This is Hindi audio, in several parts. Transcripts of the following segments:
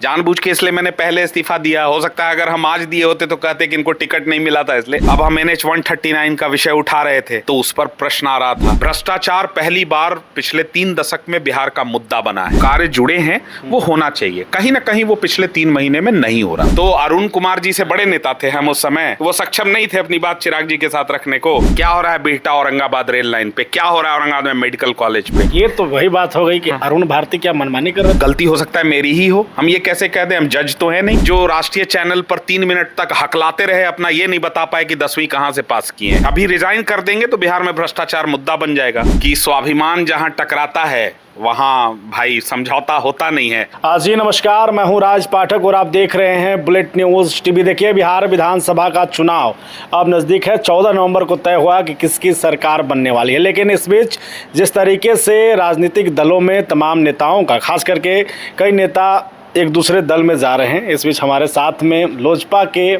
जानबूझ के इसलिए मैंने पहले इस्तीफा दिया। हो सकता है अगर हम आज दिए होते तो कहते कि इनको टिकट नहीं मिला था इसलिए। अब हम NH 139 का विषय उठा रहे थे तो उस पर प्रश्न आ रहा था। भ्रष्टाचार पहली बार पिछले 3 दशक में बिहार का मुद्दा बना है। कार्य जुड़े हैं, वो होना चाहिए। कहीं ना कहीं वो पिछले 3 महीने में नहीं हो रहा। तो अरुण कुमार जी से बड़े नेता थे हम उस समय, वो सक्षम नहीं थे अपनी बात चिराग जी के साथ रखने को। क्या हो रहा है बिहटा औरंगाबाद रेल लाइन पे, क्या हो रहा है औरंगाबाद में मेडिकल कॉलेज पे। ये तो वही बात हो गई कि अरुण भारती क्या मनमानी कर रहे थे। गलती हो सकता है मेरी ही हो, हम ये कैसे कह दें, हम जज तो है नहीं। जो राष्ट्रीय चैनल पर 3 मिनट तक हकलाते रहे, अपना ये नहीं बता पाए कि 10वीं कहां से पास किए हैं। अभी रिजाइन कर देंगे तो बिहार में भ्रष्टाचार मुद्दा बन जाएगा कि स्वाभिमान जहां टकराता है वहां भाई समझौता होता नहीं है। जी नमस्कार, मैं हूं राज पाठक और आप देख रहे हैं बुलेट न्यूज टीवी। देखिए, बिहार विधानसभा का चुनाव अब नज़दीक है। 14 नवंबर को तय हुआ कि किसकी सरकार बनने वाली है। लेकिन इस बीच जिस तरीके से राजनीतिक दलों में तमाम नेताओं का, खास करके कई नेता एक दूसरे दल में जा रहे हैं। इस बीच हमारे साथ में लोजपा के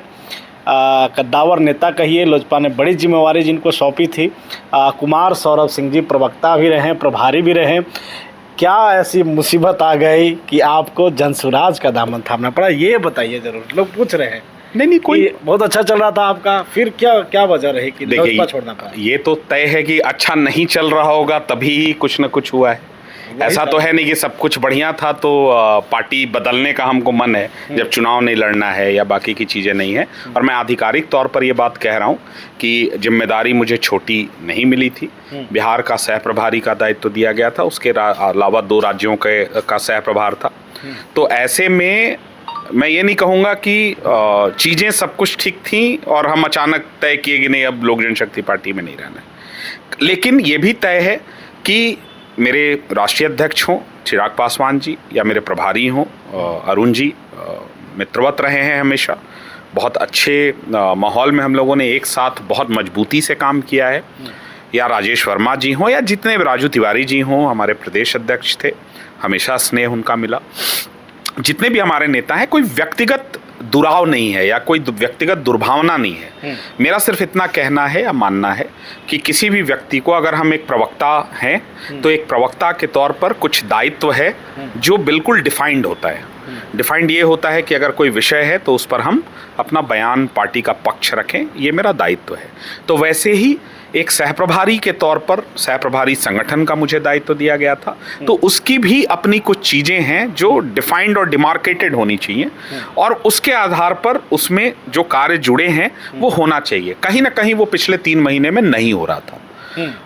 कद्दावर नेता कहिए, लोजपा ने बड़ी जिम्मेवारी जिनको सौंपी थी, कुमार सौरभ सिंह जी प्रवक्ता भी रहे, प्रभारी भी रहे। क्या ऐसी मुसीबत आ गई कि आपको जनसुराज का दामन थामना पड़ा, ये बताइए जरूर। लोग पूछ रहे हैं। नहीं कोई बहुत अच्छा चल रहा था आपका, फिर क्या वजह रही कि लोजपा छोड़ना पड़ा। ये तो तय है कि अच्छा नहीं चल रहा होगा तभी कुछ न कुछ हुआ है। ऐसा तो है नहीं कि सब कुछ बढ़िया था तो पार्टी बदलने का हमको मन है जब चुनाव नहीं लड़ना है या बाकी की चीज़ें नहीं है। और मैं आधिकारिक तौर पर ये बात कह रहा हूँ कि जिम्मेदारी मुझे छोटी नहीं मिली थी। बिहार का सह प्रभारी का दायित्व दिया गया था, उसके अलावा 2 राज्यों का सह प्रभार था। तो ऐसे में मैं ये नहीं कहूँगा कि चीज़ें सब कुछ ठीक थी और हम अचानक तय किए कि नहीं अब लोक जनशक्ति पार्टी में नहीं रहना है। लेकिन ये भी तय है कि मेरे राष्ट्रीय अध्यक्ष हों चिराग पासवान जी या मेरे प्रभारी हों अरुण जी, मित्रवत रहे हैं हमेशा। बहुत अच्छे माहौल में हम लोगों ने एक साथ बहुत मजबूती से काम किया है। या राजेश वर्मा जी हों या जितने राजू तिवारी जी हों, हमारे प्रदेश अध्यक्ष थे, हमेशा स्नेह उनका मिला। जितने भी हमारे नेता हैं, कोई व्यक्तिगत दुराव नहीं है या कोई व्यक्तिगत दुर्भावना नहीं है। मेरा सिर्फ इतना कहना है या मानना है कि किसी भी व्यक्ति को, अगर हम एक प्रवक्ता हैं तो एक प्रवक्ता के तौर पर कुछ दायित्व है जो बिल्कुल डिफाइंड होता है। डिफाइंड ये होता है कि अगर कोई विषय है तो उस पर हम अपना बयान, पार्टी का पक्ष रखें, ये मेरा दायित्व है। तो वैसे ही एक सहप्रभारी के तौर पर सहप्रभारी संगठन का मुझे दायित्व दिया गया था, तो उसकी भी अपनी कुछ चीज़ें हैं जो डिफाइंड और डिमार्केटेड होनी चाहिए और उसके आधार पर उसमें जो कार्य जुड़े हैं वो होना चाहिए। कहीं ना कहीं वो पिछले 3 महीने में नहीं हो रहा था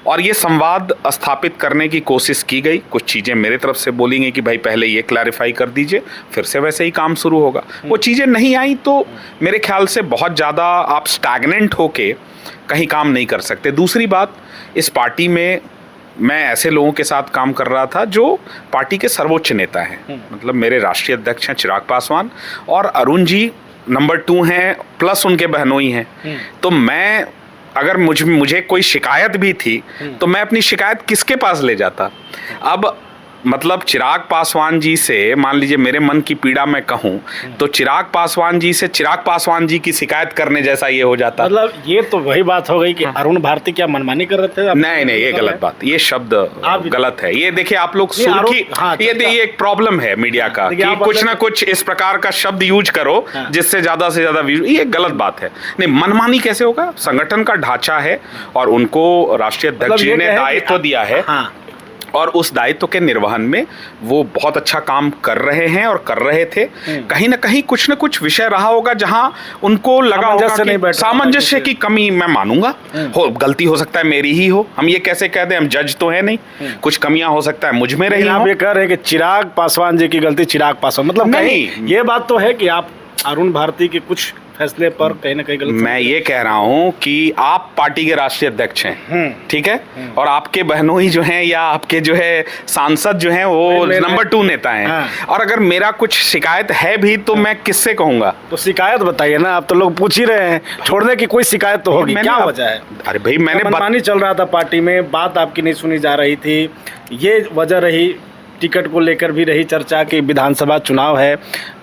और ये संवाद स्थापित करने की कोशिश की गई। कुछ चीज़ें मेरे तरफ से बोली गई कि भाई पहले ये क्लैरिफाई कर दीजिए, फिर से वैसे ही काम शुरू होगा। वो चीज़ें नहीं आई तो मेरे ख्याल से बहुत ज़्यादा आप स्टैग्नेंट होके कहीं काम नहीं कर सकते। दूसरी बात, इस पार्टी में मैं ऐसे लोगों के साथ काम कर रहा था जो पार्टी के सर्वोच्च नेता हैं। मतलब मेरे राष्ट्रीय अध्यक्ष हैं चिराग पासवान और अरुण जी नंबर 2 हैं, प्लस उनके बहनोई हैं। तो मैं, अगर मुझे कोई शिकायत भी थी तो मैं अपनी शिकायत किसके पास ले जाता। अब मतलब चिराग पासवान जी से, मान लीजिए मेरे मन की पीड़ा मैं कहूँ तो चिराग पासवान जी से चिराग पासवान जी की शिकायत करने जैसा ये हो जाता। मतलब ये तो वही बात हो गई कि अरुण भारती क्या मनमानी कर रहे थे। नहीं, ये गलत बात, ये शब्द गलत है। ये देखिए आप लोग सुर्खी, ये एक प्रॉब्लम है मीडिया का कि कुछ ना कुछ इस प्रकार का शब्द यूज करो जिससे ज्यादा से ज्यादा व्यूज, ये गलत बात है। नहीं, मनमानी कैसे होगा? संगठन का ढांचा है और उनको राष्ट्रीय अध्यक्ष जी ने दायित्व दिया है और उस दायित्व के निर्वहन में वो बहुत अच्छा काम कर रहे हैं और कर रहे थे। कहीं ना कहीं कुछ न कुछ विषय रहा होगा जहां उनको लगा होगा कि सामंजस्य की कमी, मैं मानूंगा हो, गलती हो सकता है मेरी ही हो। हम ये कैसे कह दें, हम जज तो है नहीं। कुछ कमियां हो सकता है मुझ में रही। आप ये कह रहे हैं कि चिराग पासवान जी की गलती चिराग पासवान, मतलब नहीं, ये बात तो है कि आप अरुण भारती के कुछ फैसले पर कहीं ना कहीं गलत। मैं ये कह रहा हूँ कि आप पार्टी के राष्ट्रीय अध्यक्ष हैं, ठीक है, और आपके बहनोई जो हैं या आपके जो है सांसद जो हैं वो नंबर 2 नेता हैं। और अगर मेरा कुछ शिकायत है भी तो मैं किससे कहूँगा? तो शिकायत बताइए ना। आप तो लोग पूछ ही रहे हैं, छोड़ने की कोई शिकायत तो होगी, क्या वजह है? अरे भाई, मैंने मनमानी चल रहा था पार्टी में, बात आपकी नहीं सुनी जा रही थी, ये वजह रही। टिकट को लेकर भी रही चर्चा कि विधानसभा चुनाव है,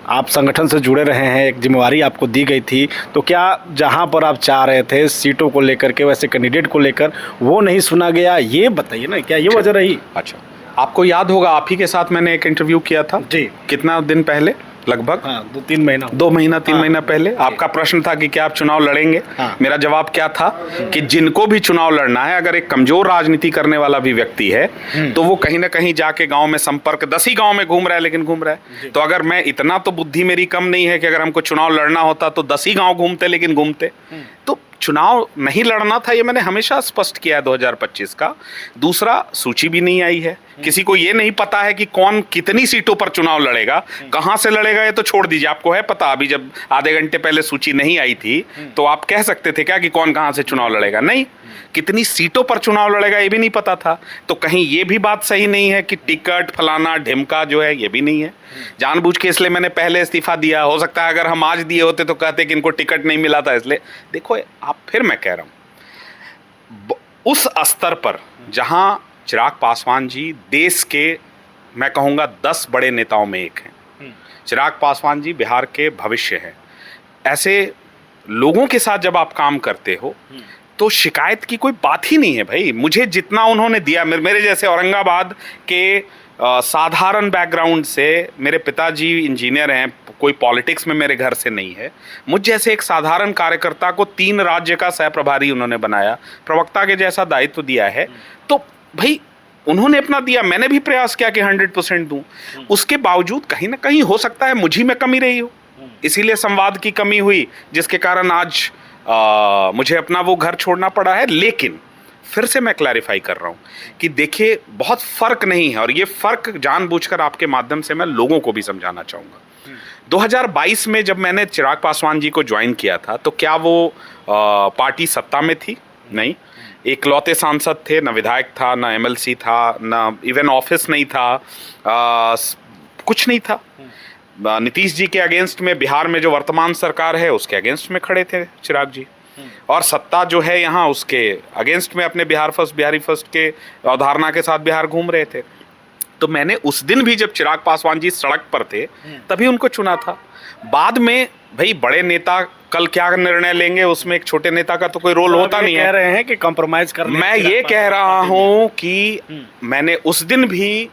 आप संगठन से जुड़े रहे हैं, एक जिम्मेवारी आपको दी गई थी, तो क्या जहां पर आप चाह रहे थे सीटों को लेकर के, वैसे कैंडिडेट को लेकर, वो नहीं सुना गया? ये बताइए ना, क्या ये वजह रही? अच्छा, आपको याद होगा आप ही के साथ मैंने एक इंटरव्यू किया था जी, कितना दिन पहले, लगभग। हाँ, 2-3 महीना। 2 महीना 3 महीना पहले आपका प्रश्न था कि क्या आप चुनाव लड़ेंगे। हाँ। मेरा जवाब क्या था कि जिनको भी चुनाव लड़ना है, अगर एक कमजोर राजनीति करने वाला भी व्यक्ति है तो वो कहीं ना कहीं जाके गांव में संपर्क, 10 ही गांव में घूम रहा है लेकिन घूम रहा है। तो अगर मैं, इतना तो बुद्धि मेरी कम नहीं है कि अगर हमको चुनाव लड़ना होता तो 10 ही गांव घूमते, लेकिन घूमते। तो चुनाव नहीं लड़ना था, ये मैंने हमेशा स्पष्ट किया है 2025 का। दूसरा, सूची भी नहीं आई है, किसी को ये नहीं पता है कि कौन कितनी सीटों पर चुनाव लड़ेगा, कहां से लड़ेगा, ये तो छोड़ दीजिए। आपको है पता, अभी जब आधे घंटे पहले सूची नहीं आई थी तो आप कह सकते थे क्या कि कौन कहां से चुनाव लड़ेगा? नहीं, कितनी सीटों पर चुनाव लड़ेगा ये भी नहीं पता था। तो कहीं ये भी बात सही नहीं है कि टिकट फलाना ढिमका जो है, ये भी नहीं है। जानबूझ के इसलिए मैंने पहले इस्तीफा दिया। हो सकता है अगर हम आज दिए होते तो कहते कि इनको टिकट नहीं मिला था इसलिए। देखो आप, फिर मैं कह रहा हूं, उस स्तर पर जहां चिराग पासवान जी देश के, मैं कहूंगा 10 बड़े नेताओं में एक हैं। चिराग पासवान जी बिहार के भविष्य हैं। ऐसे लोगों के साथ जब आप काम करते हो तो शिकायत की कोई बात ही नहीं है भाई। मुझे जितना उन्होंने दिया, मेरे जैसे औरंगाबाद के साधारण बैकग्राउंड से, मेरे पिताजी इंजीनियर हैं, कोई पॉलिटिक्स में मेरे घर से नहीं है, मुझ जैसे एक साधारण कार्यकर्ता को 3 राज्य का सह प्रभारी उन्होंने बनाया, प्रवक्ता के जैसा दायित्व दिया है। तो भाई उन्होंने अपना दिया, मैंने भी प्रयास किया कि 100% दूं। उसके बावजूद कहीं ना कहीं हो सकता है मुझी में कमी रही हो, इसीलिए संवाद की कमी हुई, जिसके कारण आज मुझे अपना वो घर छोड़ना पड़ा है। लेकिन फिर से मैं क्लैरिफाई कर रहा हूं कि देखिए, बहुत फर्क नहीं है, और ये फर्क जानबूझकर आपके माध्यम से मैं लोगों को भी समझाना चाहूंगा। 2022 में जब मैंने चिराग पासवान जी को ज्वाइन किया था तो क्या वो पार्टी सत्ता में थी? नहीं, इकलौते सांसद थे, ना विधायक था, ना एमएलसी था, ना इवन ऑफिस नहीं था, कुछ नहीं था। नीतीश जी के अगेंस्ट में बिहार में जो वर्तमान सरकार है उसके अगेंस्ट में खड़े थे चिराग जी, और सत्ता जो है यहाँ उसके अगेंस्ट में अपने बिहार फर्स्ट, बिहारी फर्स्ट के अवधारणा के साथ बिहार घूम रहे थे। तो मैंने उस दिन भी जब चिराग पासवान जी सड़क पर थे तभी उनको चुना था। बाद में भाई बड़े नेता कल क्या निर्णय लेंगे उसमें एक छोटे नेता का तो कोई रोल होता नहीं है। कह रहे हैं कि कॉम्प्रोमाइज कर, मैं ये कह रहा हूं कि मैंने उस दिन भी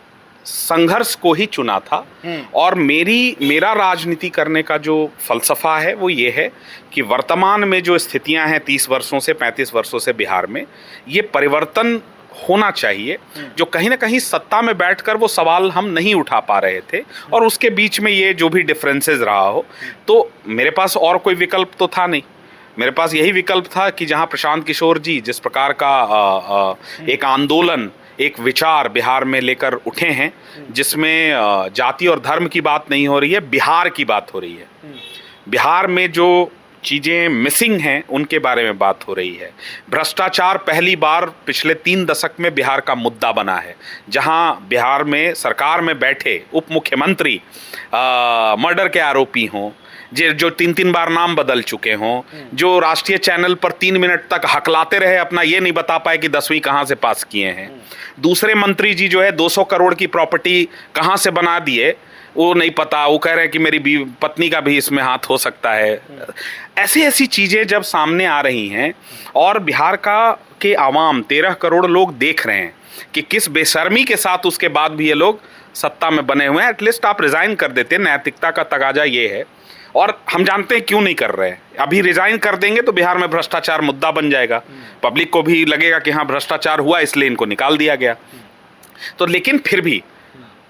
संघर्ष को ही चुना था, और मेरा राजनीति करने का जो फलसफा है वो ये है कि वर्तमान में जो स्थितियां हैं 30 वर्षों से 35 वर्षों से बिहार में, ये परिवर्तन होना चाहिए। जो कहीं ना कहीं सत्ता में बैठकर वो सवाल हम नहीं उठा पा रहे थे, और उसके बीच में ये जो भी डिफरेंसेस रहा हो, तो मेरे पास और कोई विकल्प तो था नहीं। मेरे पास यही विकल्प था कि जहां प्रशांत किशोर जी जिस प्रकार का एक आंदोलन, एक विचार बिहार में लेकर उठे हैं, जिसमें जाति और धर्म की बात नहीं हो रही है, बिहार की बात हो रही है। बिहार में जो चीज़ें मिसिंग हैं उनके बारे में बात हो रही है। भ्रष्टाचार पहली बार पिछले 3 दशक में बिहार का मुद्दा बना है, जहां बिहार में सरकार में बैठे उप मुख्यमंत्री मर्डर के आरोपी हों, जो 3-3 बार नाम बदल चुके हों, जो राष्ट्रीय चैनल पर 3 मिनट तक हकलाते रहे, अपना ये नहीं बता पाए कि 10वीं कहाँ से पास किए हैं। दूसरे मंत्री जी जो है 200 करोड़ की प्रॉपर्टी कहाँ से बना दिए वो नहीं पता, वो कह रहे हैं कि मेरी पत्नी का भी इसमें हाथ हो सकता है। ऐसी चीज़ें जब सामने आ रही हैं, और बिहार के आवाम 13 करोड़ लोग देख रहे हैं कि किस बेशर्मी के साथ उसके बाद भी ये लोग सत्ता में बने हुए हैं। एटलीस्ट आप रिज़ाइन कर देते। नैतिकता का तगाजा ये है, और हम जानते हैं क्यों नहीं कर रहे हैं। अभी रिजाइन कर देंगे तो बिहार में भ्रष्टाचार मुद्दा बन जाएगा, पब्लिक को भी लगेगा कि हाँ भ्रष्टाचार हुआ इसलिए इनको निकाल दिया गया। तो लेकिन फिर भी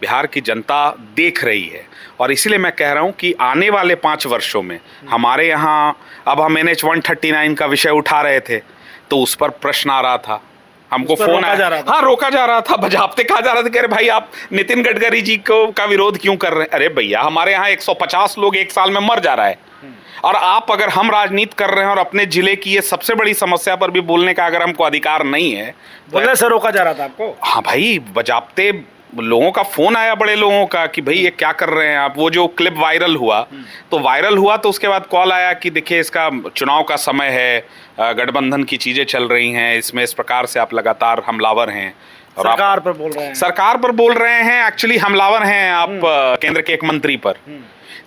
बिहार की जनता देख रही है, और इसीलिए मैं कह रहा हूं कि आने वाले 5 वर्षों में हमारे यहाँ, अब हम NH 139 का विषय उठा रहे थे तो उस पर प्रश्न आ रहा था, हमको फोन आया, हाँ रोका जा रहा था, बजाते कहा जा रहा था, कह रहे भाई आप नितिन गडकरी जी का विरोध क्यों कर रहे हैं? अरे भैया, हमारे यहाँ 150 लोग एक साल में मर जा रहा है, और आप, अगर हम राजनीति कर रहे हैं और अपने जिले की ये सबसे बड़ी समस्या पर भी बोलने का अगर हमको अधिकार नहीं है, बोलने से रोका जा रहा था आपको? हाँ भाई, बजाते लोगों का फोन आया, बड़े लोगों का, कि भाई ये क्या कर रहे हैं आप। वो जो क्लिप वायरल हुआ तो उसके बाद कॉल आया कि देखिए इसका चुनाव का समय है, गठबंधन की चीजें चल रही हैं, इसमें इस प्रकार से आप लगातार हमलावर हैं, और सरकार पर बोल रहे हैं। सरकार पर बोल रहे हैं, एक्चुअली हमलावर हैं आप केंद्र के एक मंत्री पर।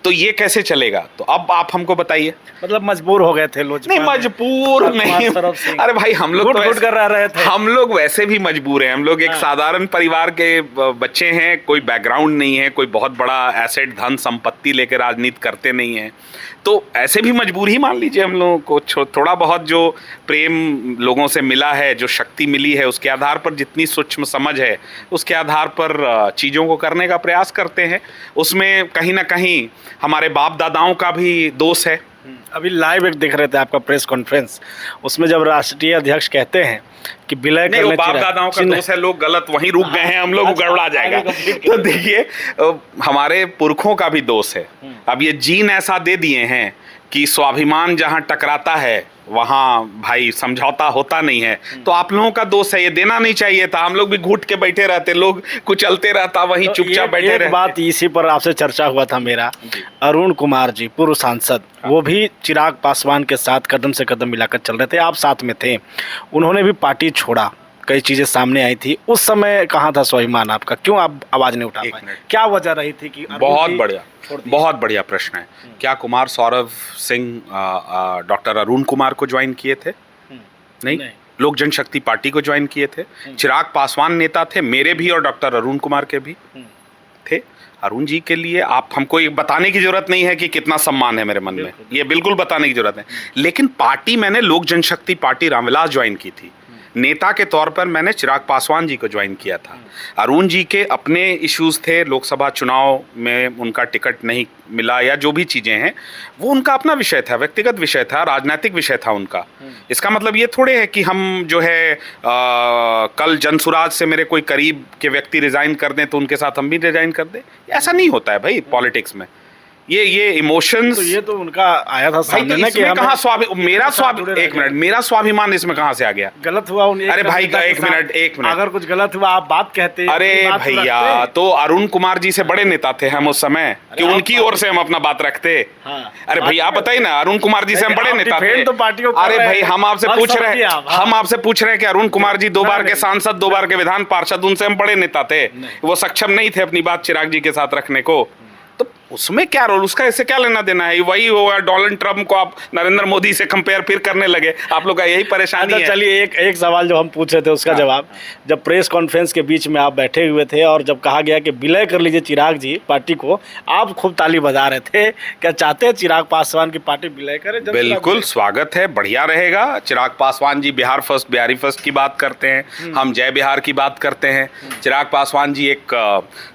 तो ये कैसे चलेगा? तो अब आप हमको बताइए। मतलब मजबूर हो गए थे लोग? नहीं, मजबूर नहीं। अरे भाई, हम लोग घुट कर रहे थे। हम लोग वैसे भी मजबूर हैं। हम लोग एक साधारण परिवार के बच्चे हैं, कोई बैकग्राउंड नहीं है, कोई बहुत बड़ा एसेट धन संपत्ति लेकर राजनीति करते नहीं है, तो ऐसे भी मजबूर ही मान लीजिए। हम लोगों को थोड़ा बहुत जो प्रेम लोगों से मिला है, जो शक्ति मिली है, उसके आधार पर, जितनी सूक्ष्म समझ है उसके आधार पर चीज़ों को करने का प्रयास करते हैं। उसमें कहीं ना कहीं हमारे बाप दादाओं का भी दोष है। अभी लाइव एक देख रहे थे आपका प्रेस कॉन्फ्रेंस, उसमें जब राष्ट्रीय अध्यक्ष कहते हैं कि विलय करने, वो बाप दादाओं का दोष है, लोग गलत वहीं रुक गए हैं, हम लोग गड़बड़ा जाएगा। तो देखिए, हमारे पुरखों का भी दोष है। अब ये जीन ऐसा दे दिए हैं कि स्वाभिमान जहां टकराता है वहां भाई समझौता होता नहीं है। तो आप लोगों का दोष है, ये देना नहीं चाहिए था। हम लोग भी घुट के बैठे रहते, लोग कुचलते रहता, वहीं तो चुपचाप बैठे रहते। बात इसी पर आपसे चर्चा हुआ था मेरा, अरुण कुमार जी पूर्व सांसद, वो भी चिराग पासवान के साथ कदम से कदम मिलाकर चल रहे थे, आप साथ में थे। उन्होंने भी पार्टी छोड़ा, कई चीजें सामने आई थी। उस समय कहाँ था स्वाभिमान आपका? क्यों आप आवाज नहीं उठा पाए? क्या वजह रही थी कि बहुत बढ़िया प्रश्न है। क्या कुमार सौरभ सिंह डॉक्टर अरुण कुमार को ज्वाइन किए थे? नहीं। लोक जनशक्ति पार्टी को ज्वाइन किए थे। चिराग पासवान नेता थे, मेरे भी और डॉक्टर अरुण कुमार के भी थे। अरुण जी के लिए आप हमको ये बताने की जरूरत नहीं है कि कितना सम्मान है मेरे मन में, ये बिल्कुल बताने की जरूरत है। लेकिन पार्टी मैंने लोक जनशक्ति पार्टी रामविलास ज्वाइन की थी। नेता के तौर पर मैंने चिराग पासवान जी को ज्वाइन किया था। अरुण जी के अपने इश्यूज थे, लोकसभा चुनाव में उनका टिकट नहीं मिला या जो भी चीज़ें हैं, वो उनका अपना विषय था, व्यक्तिगत विषय था, राजनीतिक विषय था उनका। इसका मतलब ये थोड़े है कि हम जो है कल जनसुराज से मेरे कोई करीब के व्यक्ति रिजाइन कर दें तो उनके साथ हम भी रिजाइन कर दें। ऐसा नहीं होता है भाई पॉलिटिक्स में। ये इमोशंस, तो ये तो उनका आया था सामने ना कि मेरा स्वाभिमान इसमें कहाँ से आ गया? गलत हुआ। अरे भाई एक मिनट, अगर कुछ गलत हुआ आप बात कहते। अरे भैया, तो अरुण कुमार जी से बड़े नेता थे हम उस समय कि उनकी ओर से हम अपना बात रखते। अरे भैया आप बताइए ना, अरुण कुमार जी से हम बड़े नेता थे। अरे भाई हम आपसे पूछ रहे हैं कि अरुण कुमार जी 2 बार के सांसद, 2 बार के विधान पार्षद, उनसे हम बड़े नेता थे। वो सक्षम नहीं थे अपनी बात चिराग जी के साथ रखने को। तो उसमें क्या रोल, उसका इससे क्या लेना देना है? वही होगा, डोनाल्ड ट्रम्प को आप नरेंद्र मोदी से कंपेयर फिर करने लगे। आप लोग का यही परेशानी है। चलिए एक सवाल जो हम पूछ रहे थे उसका जवाब, जब प्रेस कॉन्फ्रेंस के बीच में आप बैठे हुए थे और जब कहा गया कि विलय कर लीजिए चिराग जी पार्टी को, आप खूब ताली बजा रहे थे। क्या चाहते हैं चिराग पासवान की पार्टी विलय करे? बिल्कुल स्वागत है, बढ़िया रहेगा। चिराग पासवान जी बिहार फर्स्ट, बिहारी फर्स्ट की बात करते हैं, हम जय बिहार की बात करते हैं। चिराग पासवान जी एक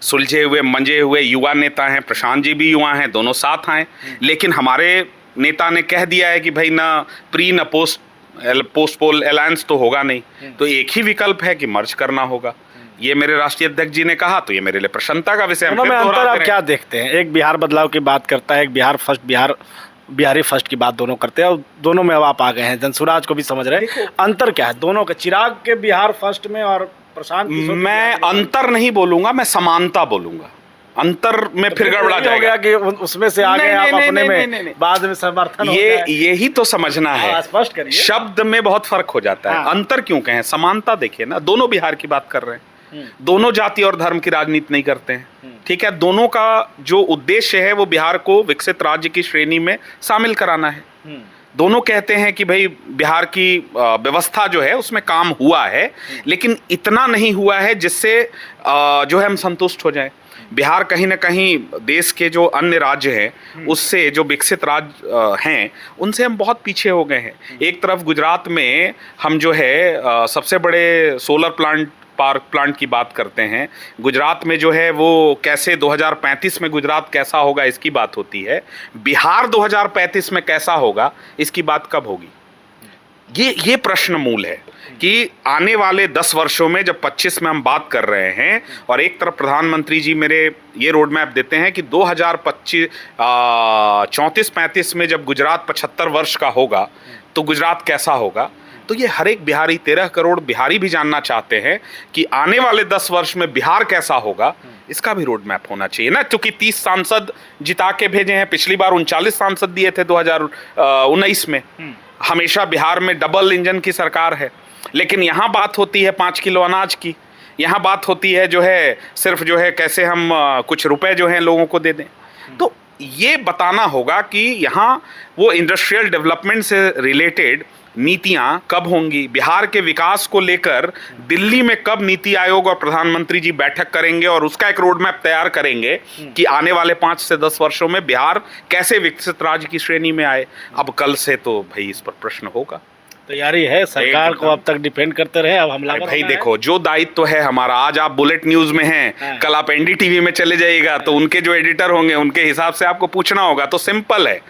सुलझे हुए, मंजे हुए युवा नेता हैं, प्रशांत जी भी युवा हैं, दोनों साथ आए। लेकिन हमारे नेता ने कह दिया है कि भाई ना प्री ना पोस्ट पोल अलायंस तो होगा नहीं, तो एक ही विकल्प है कि मर्ज करना होगा। ये मेरे राष्ट्रीय अध्यक्ष जी ने कहा, तो ये मेरे लिए प्रसन्नता का विषय है। अंतर आप क्या देखते हैं? एक बिहार बदलाव की बात करता है, एक बिहार फर्स्ट, बिहारी फर्स्ट की बात दोनों करते हैं, और दोनों में अब आप आ गए हैं, जनसुराज को भी समझ रहे हैं। अंतर क्या है दोनों का, चिराग के बिहार फर्स्ट में और प्रशांत? मैं अंतर नहीं बोलूंगा, मैं समानता बोलूंगा। अंतर में फिर गड़बड़ा जाएगा कि उसमें से आगे आप अपने में बाद में समर्थन। यही तो समझना है, स्पष्ट करिए। शब्द में बहुत फर्क हो जाता है। अंतर क्यों कहें, समानता देखिए ना, दोनों बिहार की बात कर रहे हैं, दोनों जाति और धर्म की राजनीति नहीं करते हैं, ठीक है। दोनों का जो उद्देश्य है वो बिहार को विकसित राज्य की श्रेणी में शामिल कराना है। दोनों कहते हैं कि भाई बिहार की व्यवस्था जो है उसमें काम हुआ है, लेकिन इतना नहीं हुआ है जिससे जो है हम संतुष्ट हो जाएं। बिहार कहीं ना कहीं देश के जो अन्य राज्य हैं उससे, जो विकसित राज्य हैं उनसे हम बहुत पीछे हो गए हैं। एक तरफ गुजरात में हम जो है सबसे बड़े सोलर पावर प्लांट की बात करते हैं। गुजरात में जो है वो कैसे 2035 में गुजरात कैसा होगा इसकी बात होती है। बिहार 2035 में कैसा होगा इसकी बात कब होगी? ये प्रश्न मूल है कि आने वाले 10 वर्षों में, जब 25 में हम बात कर रहे हैं और एक तरफ प्रधानमंत्री जी मेरे ये रोड मैप देते हैं कि 2034-35 में जब गुजरात 75 वर्ष का होगा तो गुजरात कैसा होगा, तो ये हर एक बिहारी, 13 करोड़ बिहारी भी जानना चाहते हैं कि आने वाले 10 वर्ष में बिहार कैसा होगा। इसका भी रोड मैप होना चाहिए ना, क्योंकि 30 सांसद जिता के भेजे हैं, पिछली बार 39 सांसद दिए थे 2019 में। हमेशा बिहार में डबल इंजन की सरकार है, लेकिन यहाँ बात होती है 5 किलो अनाज की, यहाँ बात होती है जो है सिर्फ जो है कैसे हम कुछ रुपए जो हैं लोगों को दे दें। तो ये बताना होगा कि यहाँ वो इंडस्ट्रियल डेवलपमेंट से रिलेटेड नीतियां कब होंगी, बिहार के विकास को लेकर दिल्ली में कब नीति आयोग और प्रधानमंत्री जी बैठक करेंगे और उसका एक रोड मैप तैयार करेंगे कि आने वाले 5 से 10 वर्षों में बिहार कैसे विकसित राज्य की श्रेणी में आए। अब कल से तो भाई इस पर प्रश्न होगा। तैयारी है सरकार को, अब तक डिपेंड करते रहे, अब हमला भाई देखो, जो दायित्व है हमारा, आज आप बुलेट न्यूज में हैं, कल आप एनडीटीवी में चले जाइएगा तो उनके जो एडिटर होंगे उनके हिसाब से आपको पूछना होगा। तो सिंपल है,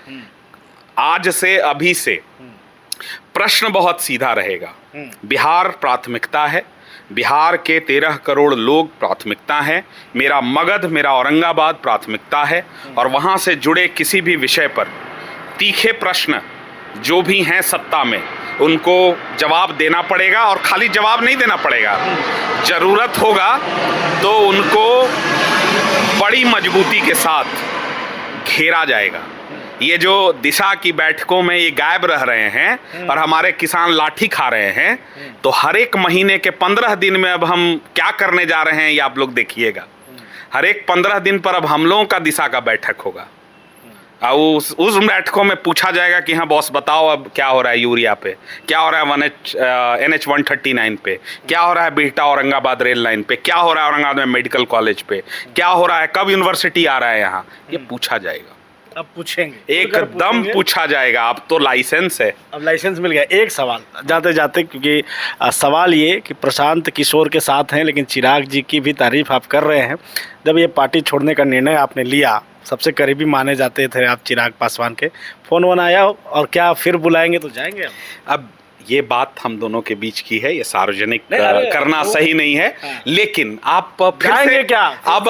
आज से अभी से प्रश्न बहुत सीधा रहेगा। बिहार प्राथमिकता है, बिहार के 13 करोड़ लोग प्राथमिकता है, मेरा मगध, मेरा औरंगाबाद प्राथमिकता है, और वहां से जुड़े किसी भी विषय पर तीखे प्रश्न जो भी हैं सत्ता में उनको जवाब देना पड़ेगा। और खाली जवाब नहीं देना पड़ेगा, जरूरत होगा तो उनको बड़ी मजबूती के साथ घेरा जाएगा। ये जो दिशा की बैठकों में ये गायब रह रहे हैं और हमारे किसान लाठी खा रहे हैं, तो हर एक महीने के 15 दिन में अब हम क्या करने जा रहे हैं ये आप लोग देखिएगा। हर एक 15 दिन पर अब हम लोगों का दिशा का बैठक होगा और उस बैठकों में पूछा जाएगा कि हाँ बॉस बताओ अब क्या हो रहा है यूरिया पे, क्या हो रहा है NH 139 पे, क्या हो रहा है बिहटा औरंगाबाद रेल लाइन पे, क्या हो रहा है औरंगाबाद में मेडिकल कॉलेज पे, क्या हो रहा है, कब यूनिवर्सिटी आ रहा है यहाँ, ये पूछा जाएगा। अब पूछेंगे, एकदम पूछा जाएगा। अब तो लाइसेंस है, अब लाइसेंस मिल गया। एक सवाल जाते जाते, क्योंकि सवाल ये कि प्रशांत किशोर के साथ हैं लेकिन चिराग जी की भी तारीफ आप कर रहे हैं। जब ये पार्टी छोड़ने का निर्णय आपने लिया, सबसे करीबी माने जाते थे आप चिराग पासवान के, फोन वन आया और क्या फिर बुलाएंगे तो जाएंगे? अब ये बात हम दोनों के बीच की है, ये सार्वजनिक करना सही नहीं है। लेकिन आप फिर से क्या अब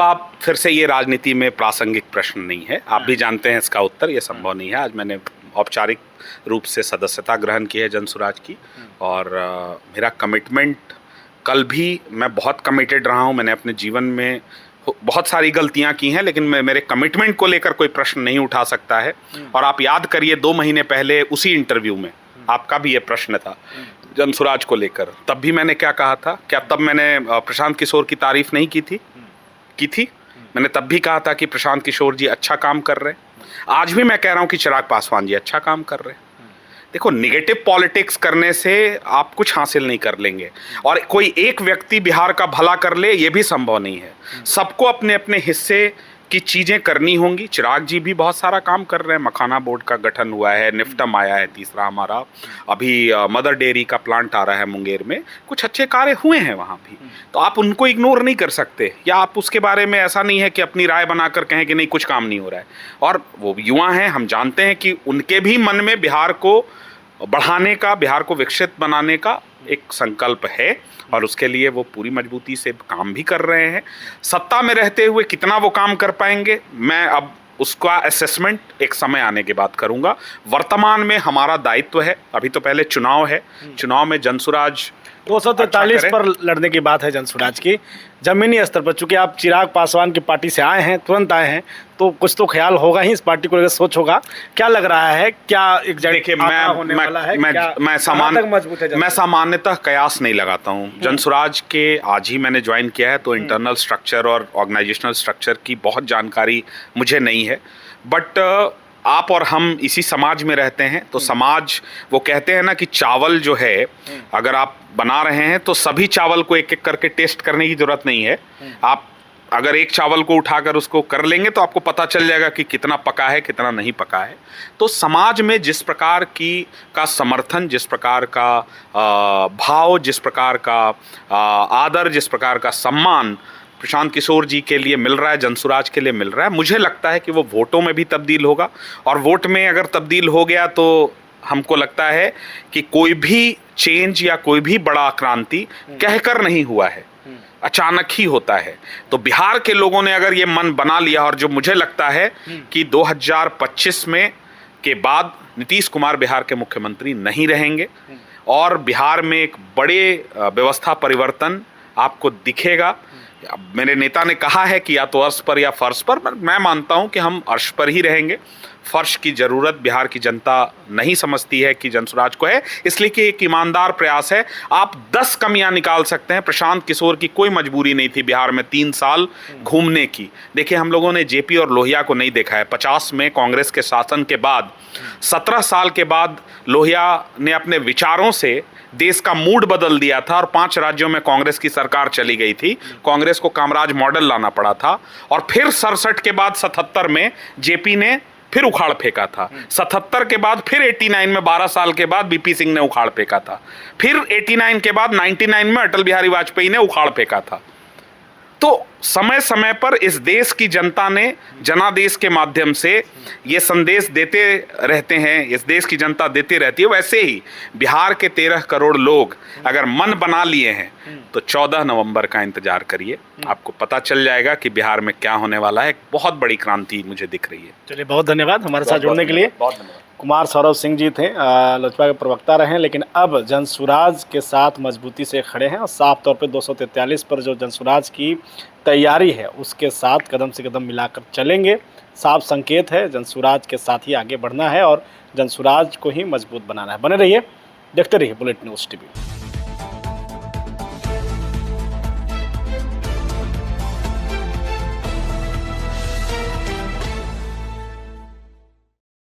आप फिर से, ये राजनीति में प्रासंगिक प्रश्न नहीं है, आप भी जानते हैं इसका उत्तर, ये संभव नहीं है। आज मैंने औपचारिक रूप से सदस्यता ग्रहण की है जनसुराज की, और मेरा कमिटमेंट, कल भी मैं बहुत कमिटेड रहा हूँ। मैंने अपने जीवन में बहुत सारी गलतियां की हैं, लेकिन मेरे कमिटमेंट को लेकर कोई प्रश्न नहीं उठा सकता है। और आप याद करिए 2 महीने पहले उसी इंटरव्यू में आपका भी ये प्रश्न था जनसुराज को लेकर, तब भी मैंने क्या कहा था? क्या तब मैंने प्रशांत किशोर की तारीफ नहीं की थी? मैंने तब भी कहा था कि प्रशांत किशोर जी अच्छा काम कर रहे हैं। आज भी मैं कह रहा हूँ कि चिराग पासवान जी अच्छा काम कर रहे हैं। देखो, निगेटिव पॉलिटिक्स करने से आप कुछ हासिल नहीं कर लेंगे, और कोई एक व्यक्ति बिहार का भला कर ले ये भी संभव नहीं है। सबको अपने अपने हिस्से की चीज़ें करनी होंगी। चिराग जी भी बहुत सारा काम कर रहे हैं, मखाना बोर्ड का गठन हुआ है, निफ्टम आया है तीसरा हमारा, अभी मदर डेयरी का प्लांट आ रहा है मुंगेर में, कुछ अच्छे कार्य हुए हैं वहाँ भी, तो आप उनको इग्नोर नहीं कर सकते, या आप उसके बारे में ऐसा नहीं है कि अपनी राय बनाकर कहें कि नहीं कुछ काम नहीं हो रहा है। और वो युवा हैं, हम जानते हैं कि उनके भी मन में बिहार को बढ़ाने का, बिहार को विकसित बनाने का एक संकल्प है, और उसके लिए वो पूरी मजबूती से काम भी कर रहे हैं। सत्ता में रहते हुए कितना वो काम कर पाएंगे, मैं अब उसका असेसमेंट एक समय आने के बाद करूंगा। वर्तमान में हमारा दायित्व है, अभी तो पहले चुनाव है, चुनाव में जनसुराज 243 पर लड़ने की बात है जनसुराज की। जमीनी स्तर पर, चूंकि आप चिराग पासवान की पार्टी से आए हैं, तुरंत आए हैं, तो कुछ तो ख्याल होगा ही इस पार्टी को लेकर, सोच होगा। क्या लग रहा है, क्या देखिए, मैं सामान्यतः कयास नहीं लगाता हूँ। जनसुराज के आज ही मैंने ज्वाइन किया है, तो इंटरनल स्ट्रक्चर और ऑर्गेनाइजेशनल स्ट्रक्चर की बहुत जानकारी मुझे नहीं है। बट आप और हम इसी समाज में रहते हैं, तो समाज, वो कहते हैं ना कि चावल जो है अगर आप बना रहे हैं तो सभी चावल को एक एक करके टेस्ट करने की जरूरत नहीं है। आप अगर एक चावल को उठाकर उसको कर लेंगे तो आपको पता चल जाएगा कि कितना पका है, कितना नहीं पका है। तो समाज में जिस प्रकार का समर्थन, जिस प्रकार का भाव, जिस प्रकार का आदर, जिस प्रकार का सम्मान प्रशांत किशोर जी के लिए मिल रहा है, जनसुराज के लिए मिल रहा है, मुझे लगता है कि वो वोटों में भी तब्दील होगा। और वोट में अगर तब्दील हो गया तो हमको लगता है कि कोई भी चेंज या कोई भी बड़ा क्रांति कहकर नहीं हुआ है, अचानक ही होता है। तो बिहार के लोगों ने अगर ये मन बना लिया, और जो मुझे लगता है कि 2025 में के बाद नीतीश कुमार बिहार के मुख्यमंत्री नहीं रहेंगे, और बिहार में एक बड़े व्यवस्था परिवर्तन आपको दिखेगा। अब मेरे नेता ने कहा है कि या तो अर्श पर या फर्श पर, मैं मानता हूं कि हम अर्श पर ही रहेंगे। फर्श की ज़रूरत बिहार की जनता नहीं समझती है कि जनसुराज को है, इसलिए कि एक ईमानदार प्रयास है। आप 10 कमियां निकाल सकते हैं। प्रशांत किशोर की कोई मजबूरी नहीं थी बिहार में 3 साल घूमने की। देखिए, हम लोगों ने जेपी और लोहिया को नहीं देखा है। 50 में कांग्रेस के शासन के बाद 17 साल के बाद लोहिया ने अपने विचारों से देश का मूड बदल दिया था और 5 राज्यों में कांग्रेस की सरकार चली गई थी। कांग्रेस को कामराज मॉडल लाना पड़ा था। और फिर 67 के बाद 77 में जेपी ने फिर उखाड़ फेंका था। 77 के बाद फिर 89 में 12 साल के बाद बीपी सिंह ने उखाड़ फेंका था। फिर 89 के बाद 99 में अटल बिहारी वाजपेयी ने उखाड़ फेंका था। तो समय समय पर इस देश की जनता ने जनादेश के माध्यम से ये संदेश देते रहते हैं, इस देश की जनता देती रहती है। वैसे ही बिहार के 13 करोड़ लोग अगर मन बना लिए हैं तो 14 नवंबर का इंतजार करिए, आपको पता चल जाएगा कि बिहार में क्या होने वाला है। एक बहुत बड़ी क्रांति मुझे दिख रही है। चलिए, बहुत धन्यवाद हमारे साथ जुड़ने के लिए। बहुत धन्यवाद। कुमार सौरभ सिंह जी थे, लोजपा के प्रवक्ता रहे, लेकिन अब जनसुराज के साथ मजबूती से खड़े हैं और साफ तौर पे 243 पर जो जनसुराज की तैयारी है उसके साथ कदम से कदम मिलाकर चलेंगे। साफ संकेत है, जनसुराज के साथ ही आगे बढ़ना है और जनसुराज को ही मजबूत बनाना है। बने रहिए, देखते रहिए बुलेट न्यूज़ टीवी।